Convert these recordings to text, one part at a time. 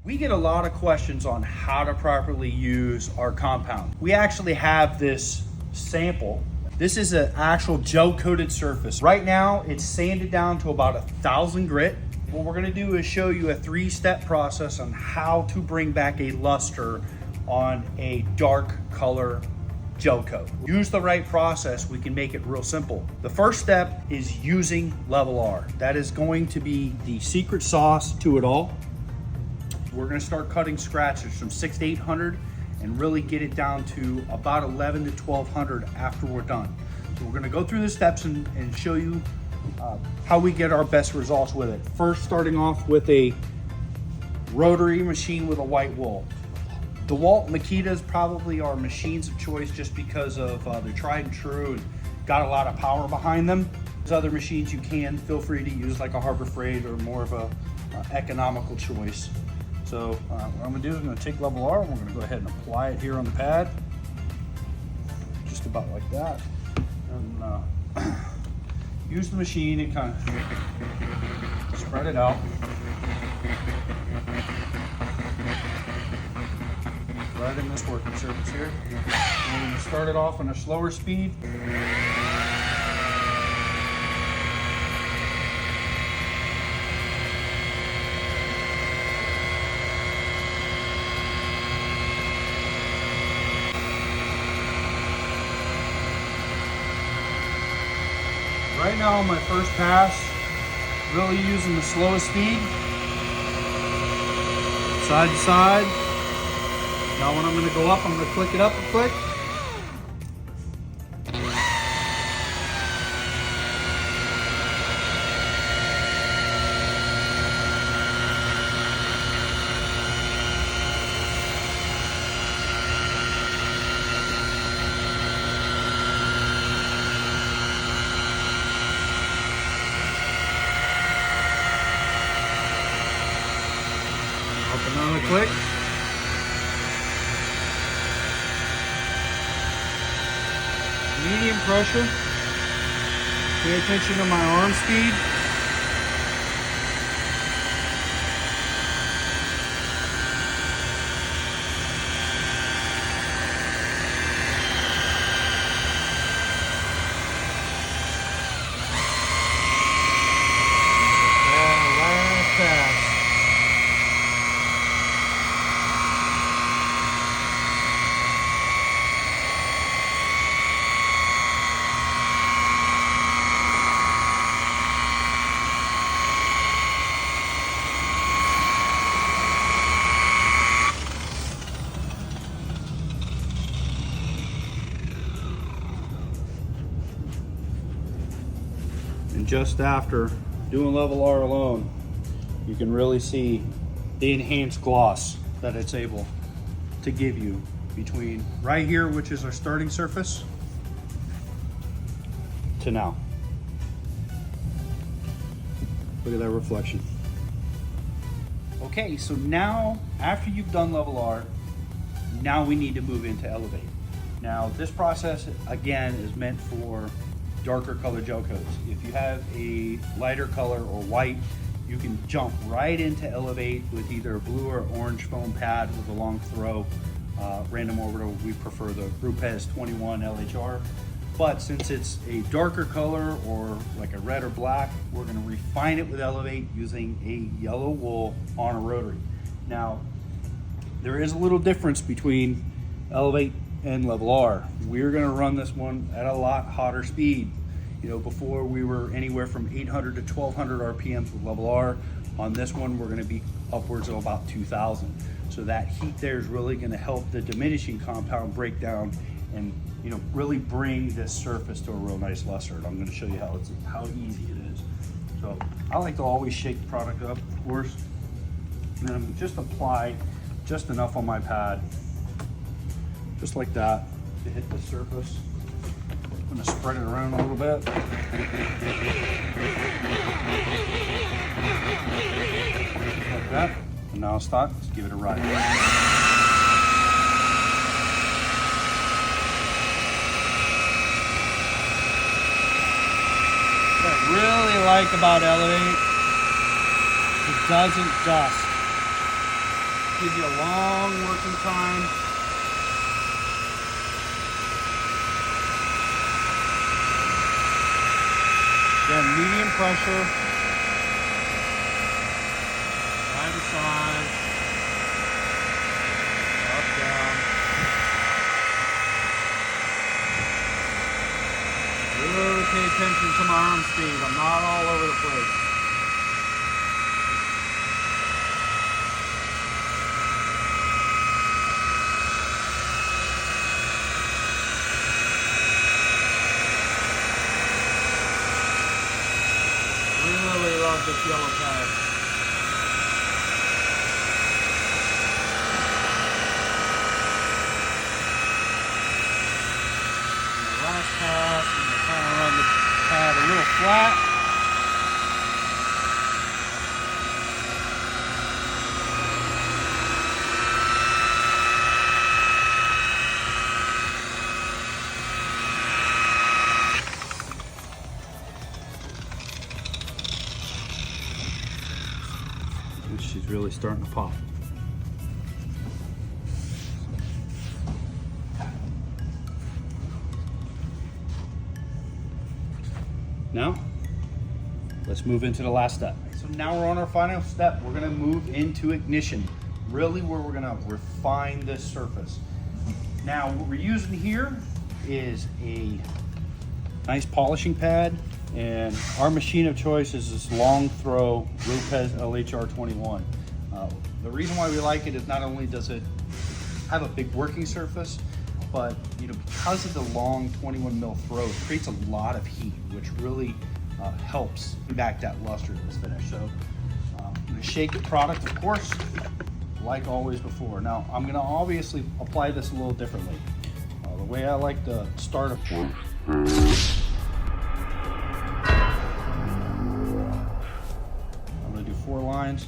We get a lot of questions on how to properly use our compound. We actually have this sample. This is an actual gel coated surface. Right now it's sanded down to about 1,000 grit. What we're gonna do is show you a 3-step process on how to bring back a luster on a dark color gel coat. Use the right process, we can make it real simple. The first step is using Level R. That is going to be the secret sauce to it all. We're gonna start cutting scratches from 600 to 800 and really get it down to about 11 to 1200 after we're done. So we're gonna go through the steps and show you how we get our best results with it. First, starting off with a rotary machine with a white wool. DeWalt Makitas probably are machines of choice just because of they're tried and true and got a lot of power behind them. There's other machines you can feel free to use, like a Harbor Freight or more of a economical choice. So what I'm gonna do is I'm gonna take Level R and we're gonna go ahead and apply it here on the pad. Just about like that. And use the machine and kind of spread it out. Right in this working surface here. We're gonna start it off on a slower speed. Right now on my first pass, really using the slowest speed, side to side. Now when I'm gonna go up, I'm gonna click it up a click. Up and down the click. Medium pressure. Pay attention to my arm speed. Last pass. And just after doing Level R alone, you can really see the enhanced gloss that it's able to give you between right here, which is our starting surface, to now. Look at that reflection. Okay, so now after you've done Level R, now we need to move into Elevate. Now this process again is meant for darker color gel coats. If you have a lighter color or white, you can jump right into Elevate with either a blue or orange foam pad with a long throw. Random orbital, we prefer the Rupes 21 LHR. But since it's a darker color or like a red or black, we're gonna refine it with Elevate using a yellow wool on a rotary. Now, there is a little difference between Elevate and Level R. We're gonna run this one at a lot hotter speed. You know, before we were anywhere from 800 to 1200 RPMs with Level R. On this one, we're gonna be upwards of about 2000. So that heat there is really gonna help the diminishing compound break down and, you know, really bring this surface to a real nice luster. And I'm gonna show you how easy it is. So I like to always shake the product up, of course, and then just apply just enough on my pad, just like that, to hit the surface. I'm gonna spread it around a little bit. Like that. And now stop, let's give it a ride. What I really like about Elevate, it doesn't dust. Gives you a long working time. Again, medium pressure. Side to side. Up, down. Really pay attention to my arm speed. I'm not all over the place. Really love this yellow pad. And the last pass, I'm going to kind of run the pad a little flat. She's really starting to pop. Now, let's move into the last step. So now we're on our final step. We're gonna move into ignition, really where we're gonna refine this surface. Now, what we're using here is a nice polishing pad, and our machine of choice is this long throw Lopez LHR21. The reason why we like it is not only does it have a big working surface, but because of the long 21 mil throw, it creates a lot of heat, which really helps back that luster to this finish. So I'm gonna shake the product, of course, like always before. Now I'm gonna obviously apply this a little differently. The way I like to start a I'm gonna do 4 lines,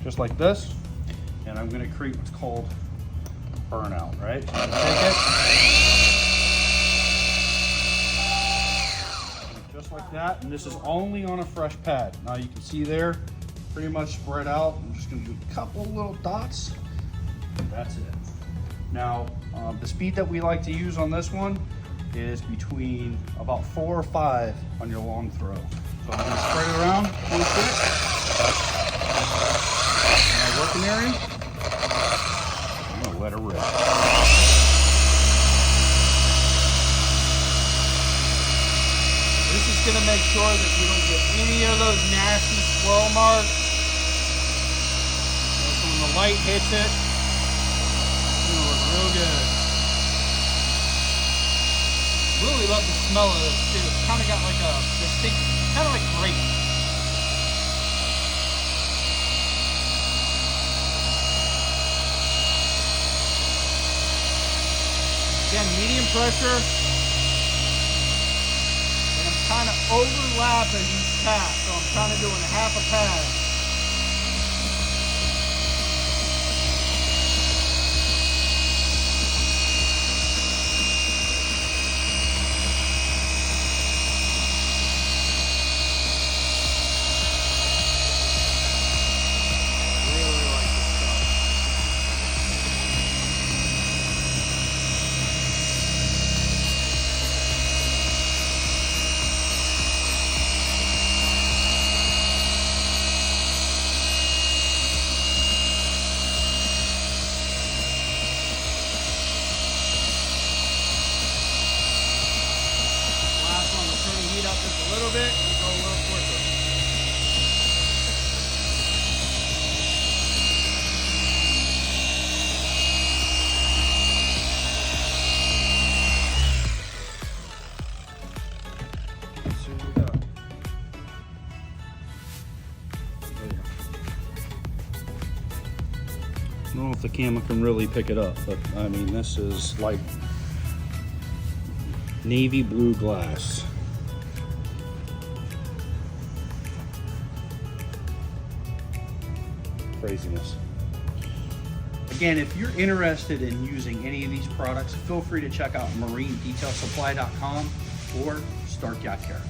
just like this, and I'm gonna create what's called burnout, right? So I'm gonna take it, just like that, and this is only on a fresh pad. Now you can see there, pretty much spread out. I'm just gonna do a couple little dots, that's it. Now, the speed that we like to use on this one is between about 4 or 5 on your long throw. So I'm gonna spread it around really quick. My working area, I'm gonna let it rip. This is gonna make sure that you don't get any of those nasty swirl marks. So when the light hits it, it's gonna look real good. Really love the smell of this too. It's kind of got like a distinct, kind of like grape. Again, medium pressure. And I'm kind of overlapping each pass. So I'm kind of doing half a pass. Just a little bit, and go a little quicker. Let's see what we got. I don't know if the camera can really pick it up, but I mean, this is like navy blue glass. Craziness. Again, if you're interested in using any of these products, feel free to check out marinedetailsupply.com or STARKE Yacht Care.